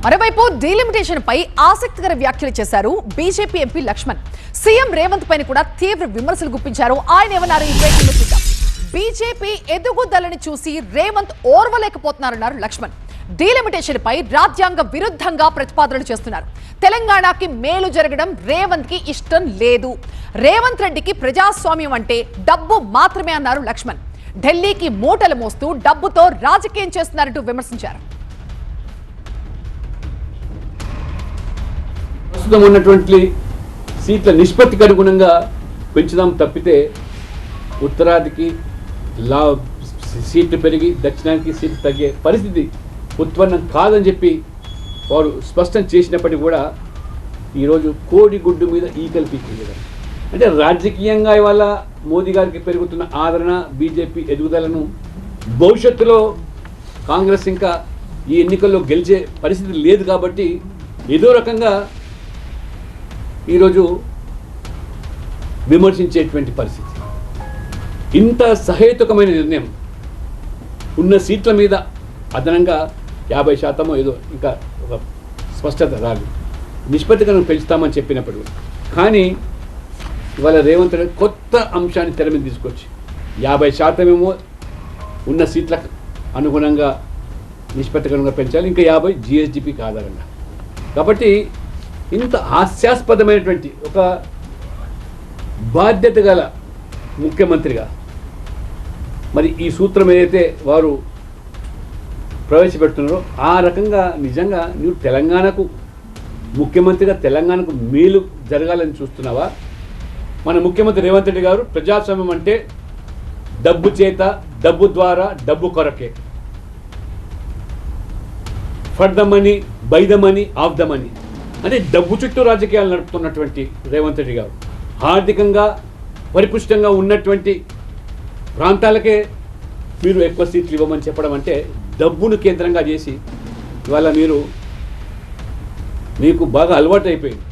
మరోవైపు డీలిమిటేషన్ పై ఆసక్తికర వ్యాఖ్యలు చేశారు BJP MP Laxman. CM Revanth పైన కూడా తీవ్ర విమర్శలు గుప్పించారు. ఆయన ఏమన్నారు ఈ బ్రేకింగ్ లో చూద్దాం. బీజేపీ ఎదుగుదలని చూసి రేవంత్ ఓర్వలేకపోతున్నారన్నారు లక్ష్మణ్. డీలిమిటేషన్ పై రాజ్యాంగ విరుద్ధంగా ప్రతిపాదనలు చేస్తున్నారు. తెలంగాణకి మేలు జరగడం రేవంత్ కి ఇష్టం లేదు. రేవంత్ రెడ్డికి ప్రజాస్వామ్యం అంటే డబ్బు మాత్రమే అన్నారు లక్ష్మణ్. ఢిల్లీకి మూటలు మోస్తూ డబ్బుతో రాజకీయం చేస్తున్నారంటూ విమర్శించారు. ప్రస్తుతం ఉన్నటువంటి సీట్ల నిష్పత్తికి అనుగుణంగా పెంచుదాం తప్పితే ఉత్తరాదికి సీట్లు పెరిగి దక్షిణానికి సీట్లు తగ్గే పరిస్థితి ఉత్పన్నం కాదని చెప్పి వారు స్పష్టం చేసినప్పటికీ కూడా ఈరోజు కోడిగుడ్డు మీద ఈకలు పీకేయడం అంటే రాజకీయంగా ఇవాళ మోదీ గారికి పెరుగుతున్న ఆదరణ, బీజేపీ ఎదుగుదలను భవిష్యత్తులో కాంగ్రెస్ ఇంకా ఈ ఎన్నికల్లో గెలిచే పరిస్థితి లేదు కాబట్టి ఏదో రకంగా ఈరోజు విమర్శించేటువంటి పరిస్థితి. ఇంత సహేతుకమైన నిర్ణయం ఉన్న సీట్ల మీద అదనంగా 50% ఏదో ఇంకా ఒక స్పష్టత రాదు. నిష్పత్తిగా పెంచుతామని చెప్పినప్పుడు కానీ ఇవాళ రేవంత్ రెడ్డి కొత్త అంశాన్ని తెర మీద తీసుకొచ్చి 50% ఏమో ఉన్న సీట్లకు అనుగుణంగా నిష్పత్తికరంగా పెంచాలి, ఇంకా 50 జిఎస్డిపికి ఆధారంగా. కాబట్టి ఇంత హాస్యాస్పదమైనటువంటి ఒక బాధ్యత గల ముఖ్యమంత్రిగా మరి ఈ సూత్రం ఏదైతే వారు ప్రవేశపెడుతున్నారో ఆ రకంగా నిజంగా నువ్వు తెలంగాణకు ముఖ్యమంత్రిగా తెలంగాణకు మేలు జరగాలని చూస్తున్నావా? మన ముఖ్యమంత్రి రేవంత్ రెడ్డి గారు ప్రజాస్వామ్యం అంటే డబ్బు చేత, డబ్బు ద్వారా, డబ్బు కొరకే, for the money, by the money, of the money అంటే డబ్బు చుట్టూ రాజకీయాలు నడుపుతున్నటువంటి రేవంత్ రెడ్డి గారు ఆర్థికంగా పరిపుష్టంగా ఉన్నటువంటి ప్రాంతాలకే మీరు ఎక్కువ సీట్లు ఇవ్వమని చెప్పడం అంటే డబ్బును కేంద్రంగా చేసి ఇవాళ మీకు బాగా అలవాటు అయిపోయింది.